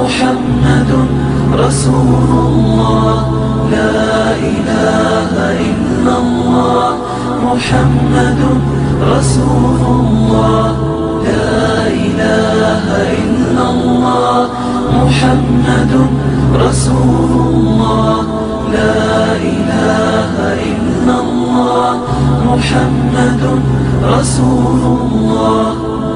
محمد رسول الله لا إله إلا الله محمد رسول الله لا إله إلا الله محمد رسول الله لا إله إلا الله محمد رسول الله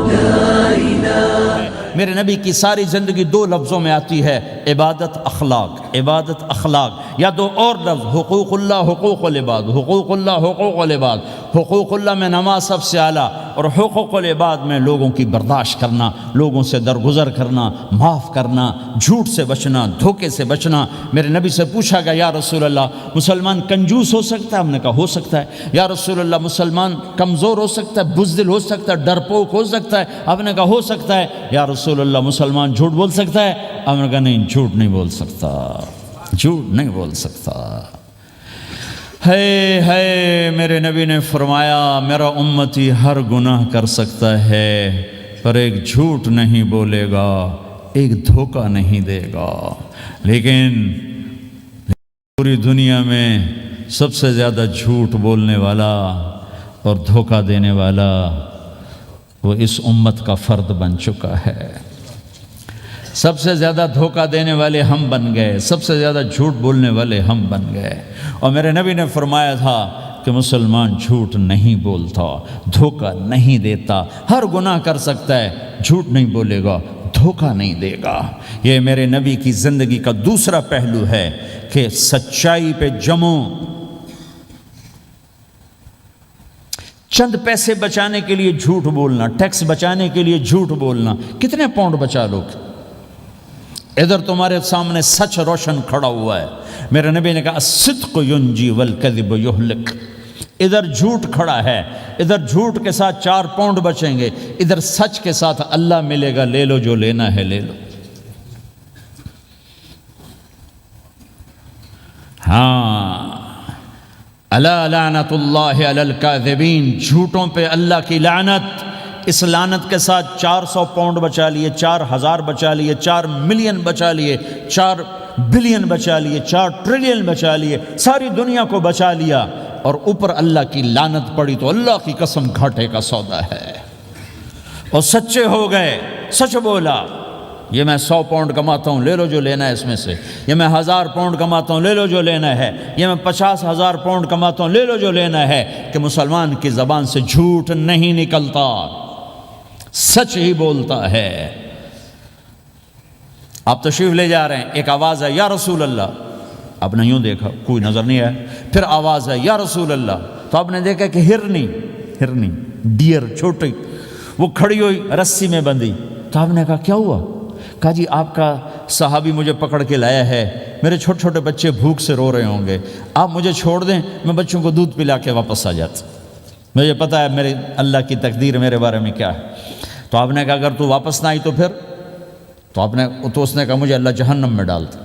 لا إله. میرے نبی کی ساری زندگی دو لفظوں میں آتی ہے، عبادت اخلاق، عبادت اخلاق، یا دو اور لفظ، حقوق اللہ حقوق العباد، حقوق اللہ حقوق العباد۔ حقوق اللہ میں نماز سب سے اعلیٰ، اور حقوق العباد میں لوگوں کی برداشت کرنا، لوگوں سے درگزر کرنا، معاف کرنا، جھوٹ سے بچنا، دھوکے سے بچنا۔ میرے نبی سے پوچھا گیا یا رسول اللہ مسلمان کنجوس ہو سکتا ہے؟ ہم نے کہا ہو سکتا ہے۔ یا رسول اللہ مسلمان کمزور ہو سکتا ہے، بزدل ہو سکتا ہے، ڈرپوک ہو سکتا ہے؟ آپ نے کہا ہو سکتا ہے۔ یا رسول اللہ مسلمان جھوٹ بول سکتا ہے؟ آپ نے کہا نہیں، جھوٹ نہیں بول سکتا، جھوٹ نہیں بول سکتا۔ ہے میرے نبی نے فرمایا میرا امتی ہر گناہ کر سکتا ہے پر ایک جھوٹ نہیں بولے گا، ایک دھوکہ نہیں دے گا۔ لیکن پوری دنیا میں سب سے زیادہ جھوٹ بولنے والا اور دھوکہ دینے والا وہ اس امت کا فرد بن چکا ہے۔ سب سے زیادہ دھوکہ دینے والے ہم بن گئے، سب سے زیادہ جھوٹ بولنے والے ہم بن گئے۔ اور میرے نبی نے فرمایا تھا کہ مسلمان جھوٹ نہیں بولتا، دھوکہ نہیں دیتا، ہر گناہ کر سکتا ہے، جھوٹ نہیں بولے گا، دھوکہ نہیں دے گا۔ یہ میرے نبی کی زندگی کا دوسرا پہلو ہے کہ سچائی پہ جمو۔ چند پیسے بچانے کے لیے جھوٹ بولنا، ٹیکس بچانے کے لیے جھوٹ بولنا، کتنے پاؤنڈ بچا لو گے؟ ادھر تمہارے سامنے سچ روشن کھڑا ہوا ہے۔ میرے نبی نے کہا الصدق ینجی والکذب یہلک۔ ادھر جھوٹ کھڑا ہے، ادھر جھوٹ کے ساتھ 4 پاؤنڈ بچیں گے، ادھر سچ کے ساتھ اللہ ملے گا، لے لو جو لینا ہے لے لو۔ ہاں، الا لعنت اللہ علی الکاذبین، جھوٹوں پہ اللہ کی لعنت۔ اس لعنت کے ساتھ 400 پاؤنڈ بچا لیے، 4000 بچا لیے، 4 ملین بچا لیے، 4 بلین بچا لیے، 4 ٹریلین بچا لیے، ساری دنیا کو بچا لیا، اور اوپر اللہ کی لعنت پڑی تو اللہ کی قسم گھاٹے کا سودا ہے۔ اور سچے ہو گئے، سچ بولا، یہ میں 100 پاؤنڈ کماتا ہوں، لے لو جو لینا ہے اس میں سے، یہ میں 1000 پاؤنڈ کماتا ہوں، لے لو جو لینا ہے، یہ میں 50,000 پاؤنڈ کماتا ہوں، لے لو جو لینا ہے۔ کہ مسلمان کی زبان سے جھوٹ نہیں نکلتا، سچ ہی بولتا ہے۔ آپ تشریف لے جا رہے ہیں، ایک آواز ہے یا رسول اللہ، آپ نے یوں دیکھا کوئی نظر نہیں آیا، پھر آواز ہے یا رسول اللہ، تو آپ نے دیکھا کہ ہرنی ڈیئر چھوٹی وہ کھڑی ہوئی رسی میں بندھی، تو آپ نے کہا کیا ہوا؟ کہا جی آپ کا صحابی مجھے پکڑ کے لایا ہے، میرے چھوٹے چھوٹے بچے بھوک سے رو رہے ہوں گے، آپ مجھے چھوڑ دیں، میں بچوں کو دودھ پلا کے واپس آ جاتا، مجھے پتا ہے میرے اللہ کی تقدیر میرے بارے میں کیا ہے۔ تو آپ نے کہا اگر تو واپس نہ آئی تو پھر؟ تو اس نے کہا مجھے اللہ جہنم میں ڈال دے۔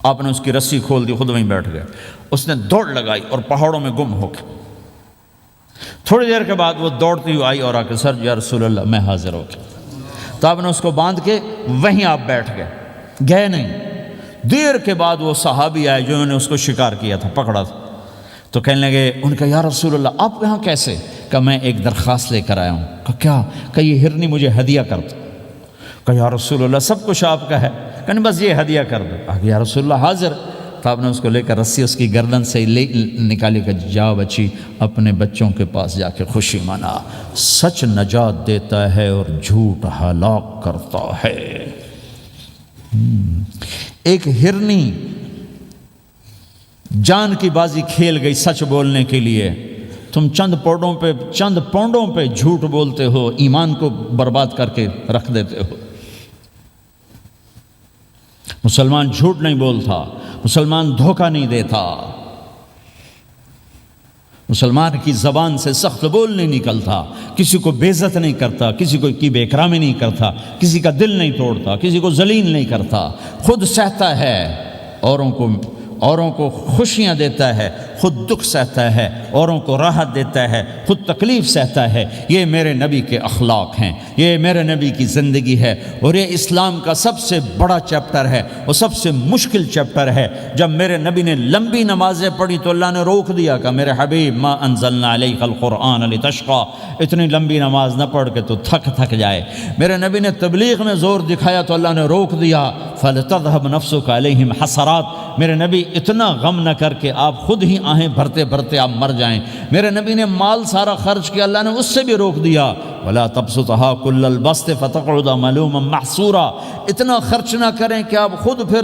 آپ نے اس کی رسی کھول دی، خود وہیں بیٹھ گئے، اس نے دوڑ لگائی اور پہاڑوں میں گم ہو گئے۔ تھوڑی دیر کے بعد وہ دوڑتی ہوئی آئی اور آ کے سر یا رسول اللہ میں حاضر ہو گیا۔ تو آپ نے اس کو باندھ کے وہیں آپ بیٹھ گئے نہیں۔ دیر کے بعد وہ صحابی آئے جنہوں نے اس کو شکار کیا تھا، پکڑا تھا، تو کہنے لگے، ان کا یا رسول اللہ آپ یہاں کیسے؟ کہ میں ایک درخواست لے کر آیا ہوں۔ کہ کیا؟ کہ یہ ہرنی مجھے ہدیہ کر دو۔ کہ یا رسول اللہ سب کچھ آپ کا ہے، کہ بس یہ ہدیہ کر دو۔ کہ یا رسول اللہ حاضر۔ تو آپ نے اس کو لے کر رسی اس کی گردن سے نکالی کہ جا بچی اپنے بچوں کے پاس جا کے خوشی منا۔ سچ نجات دیتا ہے اور جھوٹ ہلاک کرتا ہے۔ ایک ہرنی جان کی بازی کھیل گئی سچ بولنے کے لیے، تم چند پونڈوں پہ جھوٹ بولتے ہو، ایمان کو برباد کر کے رکھ دیتے ہو۔ مسلمان جھوٹ نہیں بولتا، مسلمان دھوکہ نہیں دیتا، مسلمان کی زبان سے سخت بول نہیں نکلتا کسی کو بے عزت نہیں کرتا، کسی کو کی بے اکرامی نہیں کرتا، کسی کا دل نہیں توڑتا، کسی کو ذلیل نہیں کرتا، خود سہتا ہے، اوروں کو خوشیاں دیتا ہے، خود دکھ سہتا ہے، اوروں کو راحت دیتا ہے، خود تکلیف سہتا ہے۔ یہ میرے نبی کے اخلاق ہیں، یہ میرے نبی کی زندگی ہے، اور یہ اسلام کا سب سے بڑا چیپٹر ہے اور سب سے مشکل چیپٹر ہے۔ جب میرے نبی نے لمبی نمازیں پڑھی تو اللہ نے روک دیا کہ میرے حبیب ما انزلنا علیک القرآن لتشقی، اتنی لمبی نماز نہ پڑھ کے تو تھک جائے۔ میرے نبی نے تبلیغ میں زور دکھایا تو اللہ نے روک دیا، فلتذهب نفسک علیہم حسرات، میرے نبی اتنا غم نہ کر کے آپ خود ہی آہیں بھرتے بھرتے آپ مر جائیں۔ میرے نبی نے مال سارا خرچ کیا، اللہ نے اس سے بھی روک دیا، ولا تبسطها كل البسط فتقعد ملوما محسورا، اتنا خرچ نہ کریں کہ آپ خود پھر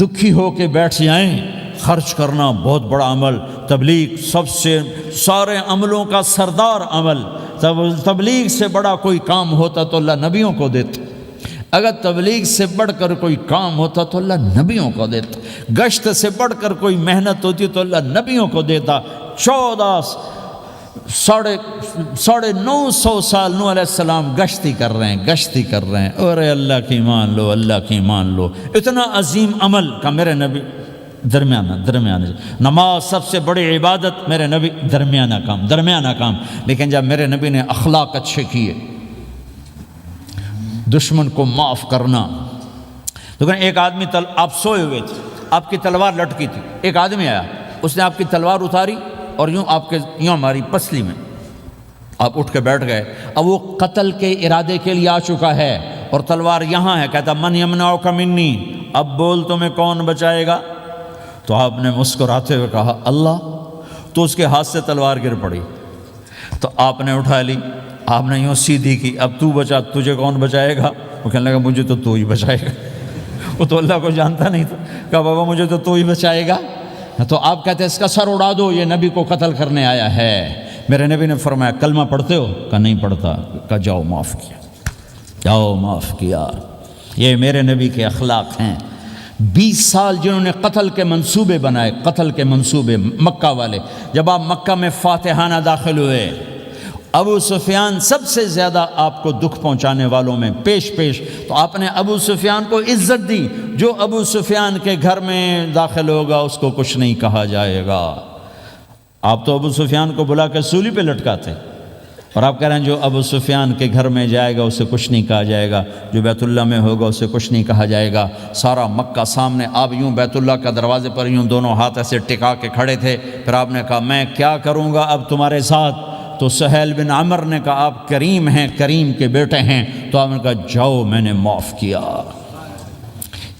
دکھی ہو کے بیٹھ جائیں۔ خرچ کرنا بہت بڑا عمل، تبلیغ سب سے سارے عملوں کا سردار عمل، تبلیغ سے بڑا کوئی کام ہوتا تو اللہ نبیوں کو دیتا، اگر تبلیغ سے بڑھ کر کوئی کام ہوتا تو اللہ نبیوں کو دیتا، گشت سے بڑھ کر کوئی محنت ہوتی تو اللہ نبیوں کو دیتا۔ 950 سال نوح علیہ السلام گشتی کر رہے ہیں، اور اللہ کی مان لو، اللہ کی مان لو، اتنا عظیم عمل کا میرے نبی درمیانہ نماز سب سے بڑی عبادت، میرے نبی درمیانہ کام، لیکن جب میرے نبی نے اخلاق اچھے کیے، دشمن کو معاف کرنا، لیکن ایک آدمی آپ سوئے ہوئے تھے، آپ کی تلوار لٹکی تھی، ایک آدمی آیا، اس نے آپ کی تلوار اتاری اور یوں ہماری پسلی میں، آپ اٹھ کے بیٹھ گئے۔ اب وہ قتل کے ارادے کے لیے آ چکا ہے اور تلوار یہاں ہے، کہتا من یمنعک منی، اب بول تمہیں کون بچائے گا؟ تو آپ نے مسکراتے ہوئے کہا اللہ، تو اس کے ہاتھ سے تلوار گر پڑی، تو آپ نے اٹھا لی، آپ نے یوں سیدھی کی، اب تو بچا، تجھے کون بچائے گا؟ وہ کہنے لگا مجھے تو ہی بچائے گا، وہ تو اللہ کو جانتا نہیں تھا، کہا بابا مجھے تو ہی بچائے گا۔ تو آپ کہتے ہیں اس کا سر اڑا دو، یہ نبی کو قتل کرنے آیا ہے۔ میرے نبی نے فرمایا کلمہ پڑھتے ہو؟ کہا نہیں پڑھتا۔ کہا جاؤ معاف کیا۔ یہ میرے نبی کے اخلاق ہیں۔ 20 سال جنہوں نے قتل کے منصوبے بنائے، مکہ والے، جب آپ مکہ میں فاتحانہ داخل ہوئے، ابو سفیان سب سے زیادہ آپ کو دکھ پہنچانے والوں میں پیش، تو آپ نے ابو سفیان کو عزت دی۔ جو ابو سفیان کے گھر میں داخل ہوگا اس کو کچھ نہیں کہا جائے گا۔ آپ تو ابو سفیان کو بلا کے سولی پہ لٹکاتے، اور آپ کہہ رہے ہیں جو ابو سفیان کے گھر میں جائے گا اسے کچھ نہیں کہا جائے گا، جو بیت اللہ میں ہوگا اسے کچھ نہیں کہا جائے گا۔ سارا مکہ سامنے، آپ یوں بیت اللہ کا دروازے پر یوں دونوں ہاتھ ایسے ٹکا کے کھڑے تھے۔ پھر آپ نے کہا میں کیا کروں گا اب تمہارے ساتھ؟ تو سہیل بن عمر نے کہا آپ کریم ہیں، کریم کے بیٹے ہیں، تو آپ نے کہا جاؤ میں نے معاف کیا۔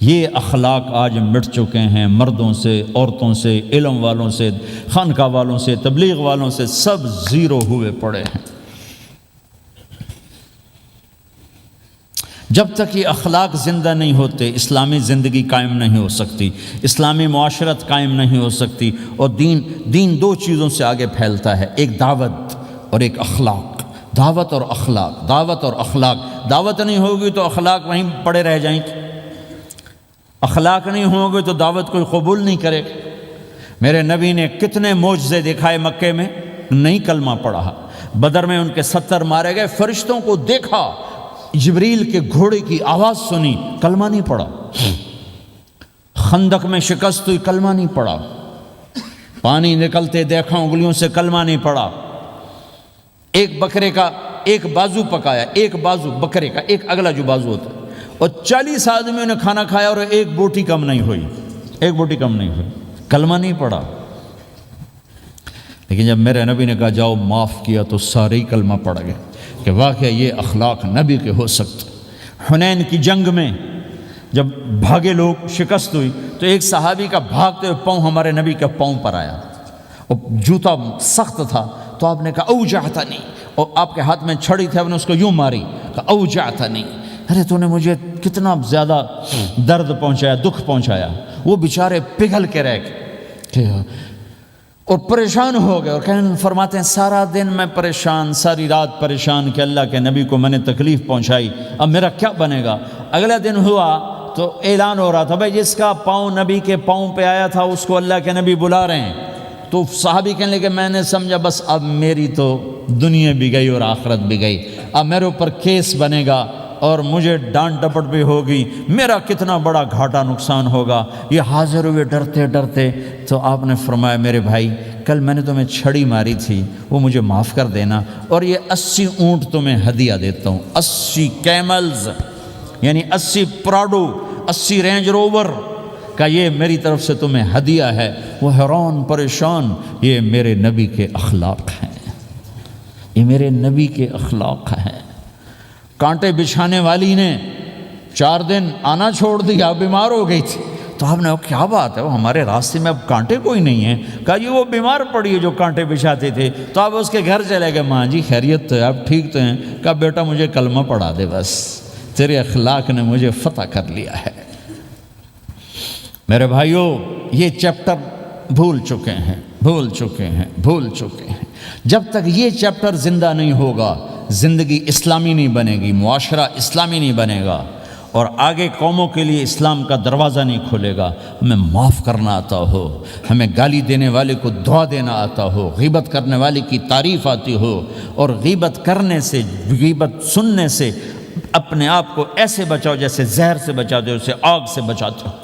یہ اخلاق آج مٹ چکے ہیں، مردوں سے، عورتوں سے، علم والوں سے، خانقاہ والوں سے، تبلیغ والوں سے، سب زیرو ہوئے پڑے ہیں۔ جب تک یہ اخلاق زندہ نہیں ہوتے اسلامی زندگی قائم نہیں ہو سکتی، اسلامی معاشرت قائم نہیں ہو سکتی، اور دین دو چیزوں سے آگے پھیلتا ہے، ایک دعوت اور ایک اخلاق۔ دعوت اور اخلاق، دعوت نہیں ہوگی تو اخلاق وہیں پڑے رہ جائیں گے، اخلاق نہیں ہوں گے تو دعوت کوئی قبول نہیں کرے۔ میرے نبی نے کتنے معجزے دکھائے مکے میں، نہیں کلمہ پڑھا۔ بدر میں ان کے 70 مارے گئے، فرشتوں کو دیکھا، جبریل کے گھوڑے کی آواز سنی، کلمہ نہیں پڑھا۔ خندق میں شکست ہوئی، کلمہ نہیں پڑھا۔ پانی نکلتے دیکھا انگلیوں سے، کلمہ نہیں پڑھا۔ ایک بکرے کا ایک بازو پکایا، ایک بازو بکرے کا، ایک اگلا جو بازو ہوتا، اور 40 آدمیوں نے کھانا کھایا اور ایک بوٹی کم نہیں ہوئی، کلمہ نہیں پڑھا۔ لیکن جب میرے نبی نے کہا جاؤ معاف کیا تو سارے ہی کلمہ پڑھ گئے کہ واقعہ یہ اخلاق نبی کے ہو سکتے۔ حنین کی جنگ میں جب بھاگے لوگ، شکست ہوئی، تو ایک صحابی کا بھاگتے ہوئے پاؤں ہمارے نبی کے پاؤں پر آیا، اور جوتا سخت تھا، تو آپ نے کہا اوجعتنی، اور آپ کے ہاتھ میں چھڑی تھی، آپ نے اس کو یوں ماری، کہا اوجعتنی، ارے تو نے مجھے کتنا زیادہ درد پہنچایا، دکھ پہنچایا۔ وہ بیچارے پگھل کے رہ گئے اور پریشان ہو گئے، اور فرماتے ہیں سارا دن میں پریشان، ساری رات پریشان کہ اللہ کے نبی کو میں نے تکلیف پہنچائی، اب میرا کیا بنے گا؟ اگلا دن ہوا تو اعلان ہو رہا تھا بھائی جس کا پاؤں نبی کے پاؤں پہ آیا تھا اس کو اللہ کے نبی بلا رہے ہیں، تو صحابی کہنے لگے میں نے سمجھا بس اب میری تو دنیا بھی گئی اور آخرت بھی گئی، اب میرے اوپر کیس بنے گا اور مجھے ڈانٹ ڈپٹ بھی ہوگی، میرا کتنا بڑا گھاٹا نقصان ہوگا۔ یہ حاضر ہوئے ڈرتے ڈرتے، تو آپ نے فرمایا میرے بھائی کل میں نے تمہیں چھڑی ماری تھی، وہ مجھے معاف کر دینا، اور یہ 80 اونٹ تمہیں ہدیہ دیتا ہوں، 80 کیملز یعنی 80 پراڈو، 80 رینج روور کا یہ میری طرف سے تمہیں ہدیہ ہے۔ وہ حیران پریشان، یہ میرے نبی کے اخلاق ہیں، یہ میرے نبی کے اخلاق ہیں۔ کانٹے بچھانے والی نے 4 دن آنا چھوڑ دیا، بیمار ہو گئی تھی، تو آپ نے کہا کیا بات ہے، وہ ہمارے راستے میں اب کانٹے کوئی نہیں ہیں؟ کہا یہ وہ بیمار پڑی ہے جو کانٹے بچھاتے تھے۔ تو آپ اس کے گھر چلے گئے، ماں جی خیریت تو ہے، آپ ٹھیک تو ہیں؟ کہا بیٹا مجھے کلمہ پڑھا دے، بس تیرے اخلاق نے مجھے فتح کر لیا ہے۔ میرے بھائیوں یہ چیپٹر بھول چکے ہیں، بھول چکے ہیں، بھول چکے ہیں۔ جب تک یہ چیپٹر زندہ نہیں ہوگا زندگی اسلامی نہیں بنے گی، معاشرہ اسلامی نہیں بنے گا، اور آگے قوموں کے لیے اسلام کا دروازہ نہیں کھلے گا۔ ہمیں معاف کرنا آتا ہو، ہمیں گالی دینے والے کو دعا دینا آتا ہو، غیبت کرنے والے کی تعریف آتی ہو، اور غیبت کرنے سے، غیبت سننے سے اپنے آپ کو ایسے بچاؤ جیسے زہر سے بچاتے ہو، اسے آگ سے بچاتے ہو۔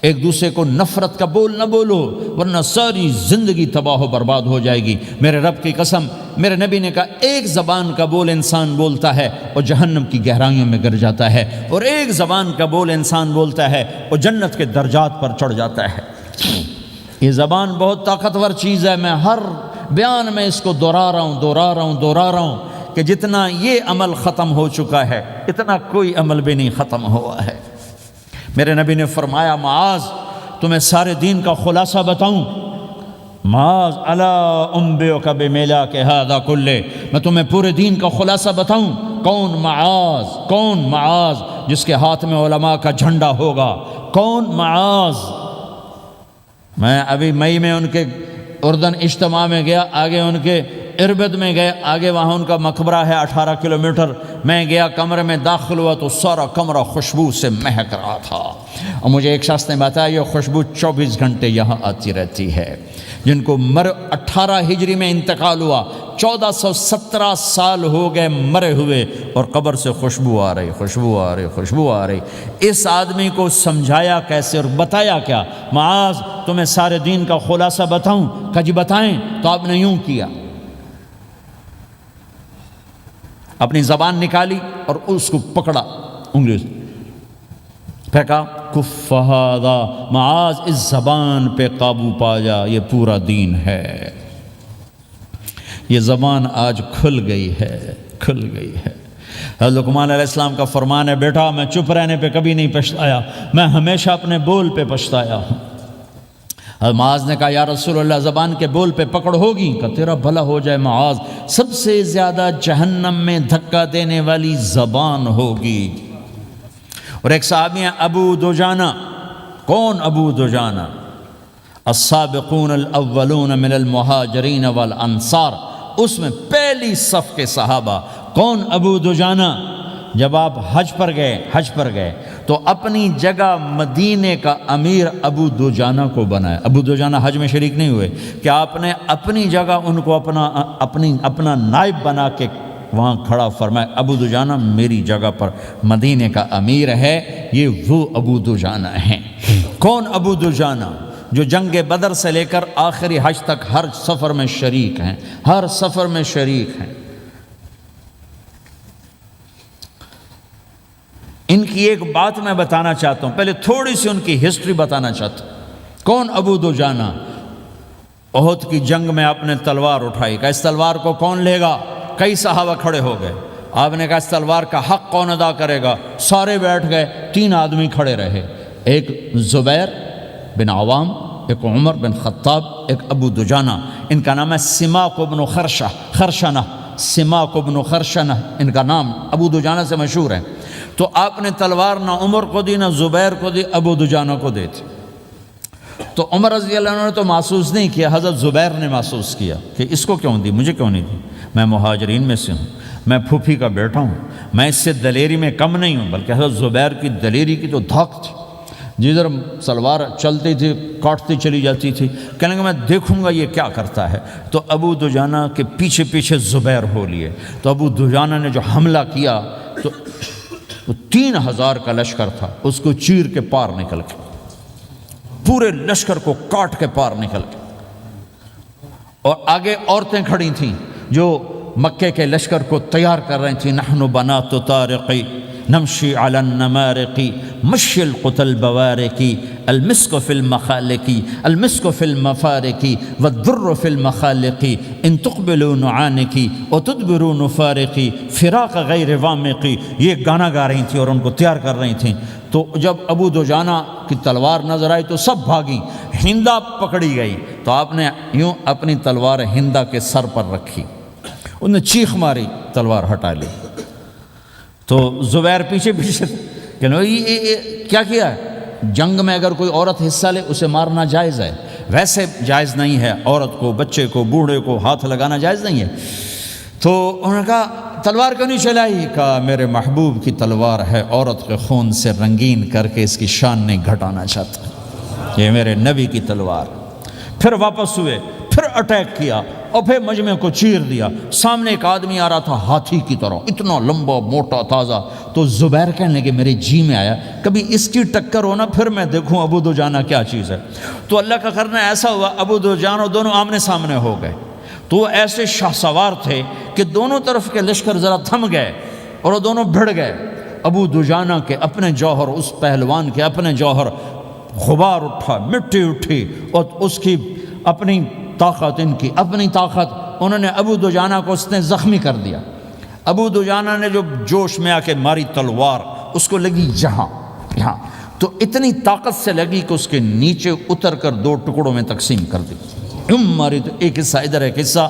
ایک دوسرے کو نفرت کا بول نہ بولو، ورنہ ساری زندگی تباہ و برباد ہو جائے گی۔ میرے رب کی قسم، میرے نبی نے کہا ایک زبان کا بول انسان بولتا ہے اور جہنم کی گہرائیوں میں گر جاتا ہے، اور ایک زبان کا بول انسان بولتا ہے اور جنت کے درجات پر چڑھ جاتا ہے۔ یہ زبان بہت طاقتور چیز ہے، میں ہر بیان میں اس کو دہرا رہا ہوں کہ جتنا یہ عمل ختم ہو چکا ہے اتنا کوئی عمل بھی نہیں ختم ہوا ہے۔ میرے نبی نے فرمایا معاذ تمہیں سارے دین کا خلاصہ بتاؤں؟ معاذ الا انبئک بملاک ھذا کلہ، میں تمہیں پورے دین کا خلاصہ بتاؤں؟ کون معاذ؟ کون معاذ جس کے ہاتھ میں علماء کا جھنڈا ہوگا؟ کون معاذ؟ میں ابھی مئی میں ان کے اردن اجتماع میں گیا، آگے ان کے اربد میں گئے، آگے وہاں ان کا مقبرہ ہے 18 کلومیٹر۔ میں گیا، کمرے میں داخل ہوا تو سارا کمرہ خوشبو سے مہک رہا تھا، اور مجھے ایک شخص نے بتایا یہ خوشبو 24 گھنٹے یہاں آتی رہتی ہے۔ جن کو 18 ہجری میں انتقال ہوا، 1417 سال ہو گئے مرے ہوئے، اور قبر سے خوشبو آ رہی، خوشبو آ رہی، خوشبو آ رہی۔ اس آدمی کو سمجھایا کیسے اور بتایا کیا؟ معاذ تمہیں سارے دین کا خلاصہ بتاؤں؟ کہا جی بتائیں۔ تو آپ نے یوں کیا، اپنی زبان نکالی اور اس کو پکڑا انگلی سے پھینکا، کف ھذا، معاذ اس زبان پہ قابو پا جا، یہ پورا دین ہے۔ یہ زبان آج کھل گئی ہے، کھل گئی ہے۔ حضرت لقمان علیہ السلام کا فرمان ہے بیٹا میں چپ رہنے پہ کبھی نہیں پچھتایا، میں ہمیشہ اپنے بول پہ پچھتایا ہوں۔ معاذ نے کہا یا رسول اللہ زبان کے بول پہ پکڑ ہوگی؟ کہ تیرا بھلا ہو جائے معاذ، سب سے زیادہ جہنم میں دھکا دینے والی زبان ہوگی۔ اور ایک صحابی ہیں ابو دجانہ۔ کون ابو دجانہ؟ السابقون الاولون من المہاجرین والانصار، اس میں پہلی صف کے صحابہ۔ کون ابو دجانہ؟ جب آپ حج پر گئے تو اپنی جگہ مدینے کا امیر ابو دجانہ کو بنایا۔ ابو دجانہ حج میں شریک نہیں ہوئے، کہ آپ نے اپنی جگہ ان کو اپنا نائب بنا کے وہاں کھڑا فرمایا ابو دجانہ میری جگہ پر مدینے کا امیر ہے، یہ وہ ابو دجانہ ہیں۔ کون ابو دجانہ؟ جو جنگ بدر سے لے کر آخری حج تک ہر سفر میں شریک ہیں، ہر سفر میں شریک ہیں۔ ان کی ایک بات میں بتانا چاہتا ہوں، پہلے تھوڑی سی ان کی ہسٹری بتانا چاہتا ہوں۔ کون ابو دجانہ؟ احد کی جنگ میں آپ نے تلوار اٹھائی، کہ اس تلوار کو کون لے گا؟ کئی صحابہ کھڑے ہو گئے۔ آپ نے کہا اس تلوار کا حق کون ادا کرے گا؟ سارے بیٹھ گئے، 3 آدمی کھڑے رہے، ایک زبیر بن عوام، ایک عمر بن خطاب، ایک ابو دجانہ۔ ان کا نام ہے سماک بن خرشنہ، سماک بن خرشنہ ان کا نام ابو دجانہ سے مشہور ہے۔ تو آپ نے تلوار نہ عمر کو دی، نہ زبیر کو دی، ابو دجانہ کو دی تھی۔ تو عمر رضی اللہ عنہ نے تو محسوس نہیں کیا، حضرت زبیر نے محسوس کیا کہ اس کو کیوں دی، مجھے کیوں نہیں دی؟ میں مہاجرین میں سے ہوں، میں پھوپھی کا بیٹا ہوں، میں اس سے دلیری میں کم نہیں ہوں، بلکہ حضرت زبیر کی دلیری کی تو دھاک تھی۔ جدھر سلوار چلتی تھی کاٹتی چلی جاتی تھی، کہنے لگا میں دیکھوں گا یہ کیا کرتا ہے۔ تو ابو دجانہ کے پیچھے پیچھے زبیر ہو لیے، تو ابو دجانہ نے جو حملہ کیا تو 3000 کا لشکر تھا، اس کو چیر کے پار نکل کے، پورے لشکر کو کاٹ کے پار نکل کے، اور آگے عورتیں کھڑی تھیں جو مکے کے لشکر کو تیار کر رہی تھیں۔ نحن بنات طارقی نمشی علی النمارقی مشی القتل بوارقی المسک فی المخالقی المسک فی المفارقی والدر فی المخالقی ان تقبلوا نعانقی وتدبروا نفارقی فراق غیر وامقی، یہ گانا گا رہی تھیں اور ان کو تیار کر رہی تھیں۔ تو جب ابو دجانہ کی تلوار نظر آئی تو سب بھاگیں، ہندا پکڑی گئی، تو آپ نے یوں اپنی تلوار ہندا کے سر پر رکھی، انہوں نے چیخ ماری، تلوار ہٹا لی۔ تو زبیر پیچھے پیچھے کہ کیا کیا ہے؟ جنگ میں اگر کوئی عورت حصہ لے اسے مارنا جائز ہے، ویسے جائز نہیں ہے، عورت کو، بچے کو، بوڑھے کو ہاتھ لگانا جائز نہیں ہے۔ تو انہوں نے کہا تلوار کیوں نہیں چلائی؟ کہا میرے محبوب کی تلوار ہے، عورت کے خون سے رنگین کر کے اس کی شان نہیں گھٹانا چاہتا، یہ میرے نبی کی تلوار۔ پھر واپس ہوئے، پھر اٹیک کیا اور پھر مجمع کو چیر دیا۔ سامنے ایک آدمی آ رہا تھا ہاتھی کی طرح، اتنا لمبا موٹا تازہ، تو زبیر کہنے لگے میرے جی میں آیا کبھی اس کی ٹکر ہونا پھر میں دیکھوں ابو دجانہ کیا چیز ہے۔ تو اللہ کا کرنا ایسا ہوا ابو دجانہ دونوں آمنے سامنے ہو گئے، تو وہ ایسے شاہ سوار تھے کہ دونوں طرف کے لشکر ذرا تھم گئے اور وہ دونوں بھڑ گئے۔ ابو دجانہ کے اپنے جوہر، اس پہلوان کے اپنے جوہر، غبار اٹھا، مٹی اٹھی، اور اس کی اپنی طاقت، ان کی اپنی طاقت، انہوں نے ابو دجانہ کو اس نے زخمی کر دیا۔ ابو دجانہ نے جو جوش میں آ کے ماری تلوار، اس کو لگی یہاں، تو اتنی طاقت سے لگی کہ اس کے نیچے اتر کر 2 ٹکڑوں میں تقسیم کر دی، یوں ماری، تو ایک حصہ ادھر ایک حصہ۔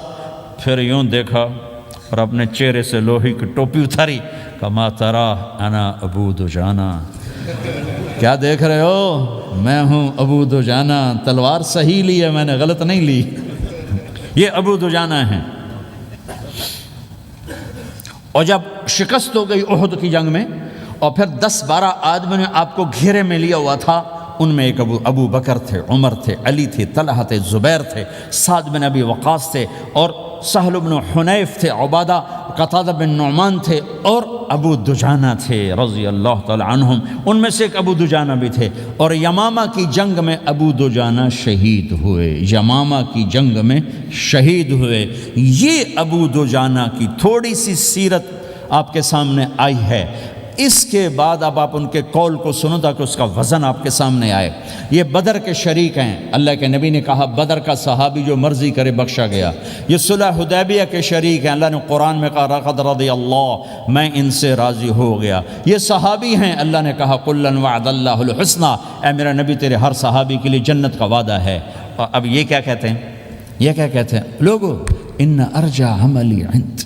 پھر یوں دیکھا اور اپنے چہرے سے لوہی کی ٹوپی اتاری، کما ترا انا ابو دجانہ، کیا دیکھ رہے ہو؟ میں ہوں ابو دجانہ، تلوار صحیح لی ہے میں نے، غلط نہیں لی، یہ ابو دجانہ ہیں۔ اور جب شکست ہو گئی احد کی جنگ میں، اور پھر 10-12 آدمی نے آپ کو گھیرے میں لیا ہوا تھا، ان میں ایک ابو بکر تھے، عمر تھے، علی تھے، طلحہ تھے، زبیر تھے، سعد بن ابی وقاص تھے، اور سہل بن حنیف تھے، عبادہ قتادہ بن نعمان تھے، اور ابو دجانہ تھے رضی اللہ تعالی عنہم، ان میں سے ایک ابو دجانہ بھی تھے۔ اور یمامہ کی جنگ میں ابو دجانہ شہید ہوئے، یمامہ کی جنگ میں شہید ہوئے۔ یہ ابو دجانہ کی تھوڑی سی سیرت آپ کے سامنے آئی ہے۔ اس کے بعد اب آپ ان کے قول کو سنو تاکہ اس کا وزن آپ کے سامنے آئے۔ یہ بدر کے شریک ہیں، اللہ کے نبی نے کہا بدر کا صحابی جو مرضی کرے بخشا گیا۔ یہ صلح حدیبیہ کے شریک ہیں، اللہ نے قرآن میں کہا لقد رضی اللہ، میں ان سے راضی ہو گیا۔ یہ صحابی ہیں، اللہ نے کہا کلا وعد اللہ الحسنی، اے میرا نبی تیرے ہر صحابی کے لیے جنت کا وعدہ ہے۔ اور اب یہ کیا کہتے ہیں؟ یہ کیا کہتے ہیں لوگو؟ ان ارجع عملی عند،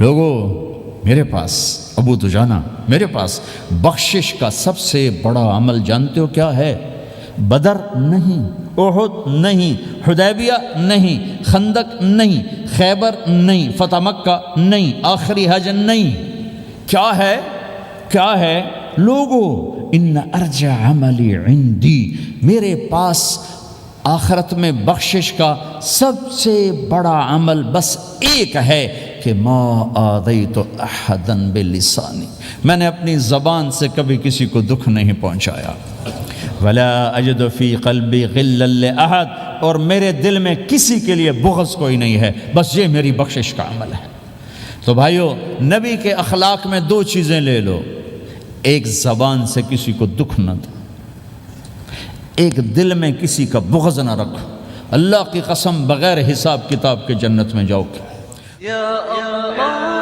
لوگو میرے پاس، ابو دجانہ میرے پاس بخشش کا سب سے بڑا عمل جانتے ہو کیا ہے؟ بدر نہیں، احد نہیں، حدیبیہ نہیں، خندق نہیں، خیبر نہیں، فتح مکہ نہیں، آخری حج نہیں، کیا ہے؟ کیا ہے لوگو؟ ان ارجع عملی عندی، میرے پاس آخرت میں بخشش کا سب سے بڑا عمل بس ایک ہے کہ ما آذیت احدا بلسانی، میں نے اپنی زبان سے کبھی کسی کو دکھ نہیں پہنچایا۔ ولا اجد فی قلبی غلا لاحد، اور میرے دل میں کسی کے لیے بغض کوئی نہیں ہے، بس یہ میری بخشش کا عمل ہے۔ تو بھائیو، نبی کے اخلاق میں 2 چیزیں لے لو، ایک زبان سے کسی کو دکھ نہ دو، ایک دل میں کسی کا بغض نہ رکھو، اللہ کی قسم بغیر حساب کتاب کے جنت میں جاؤ گے۔ یا اللہ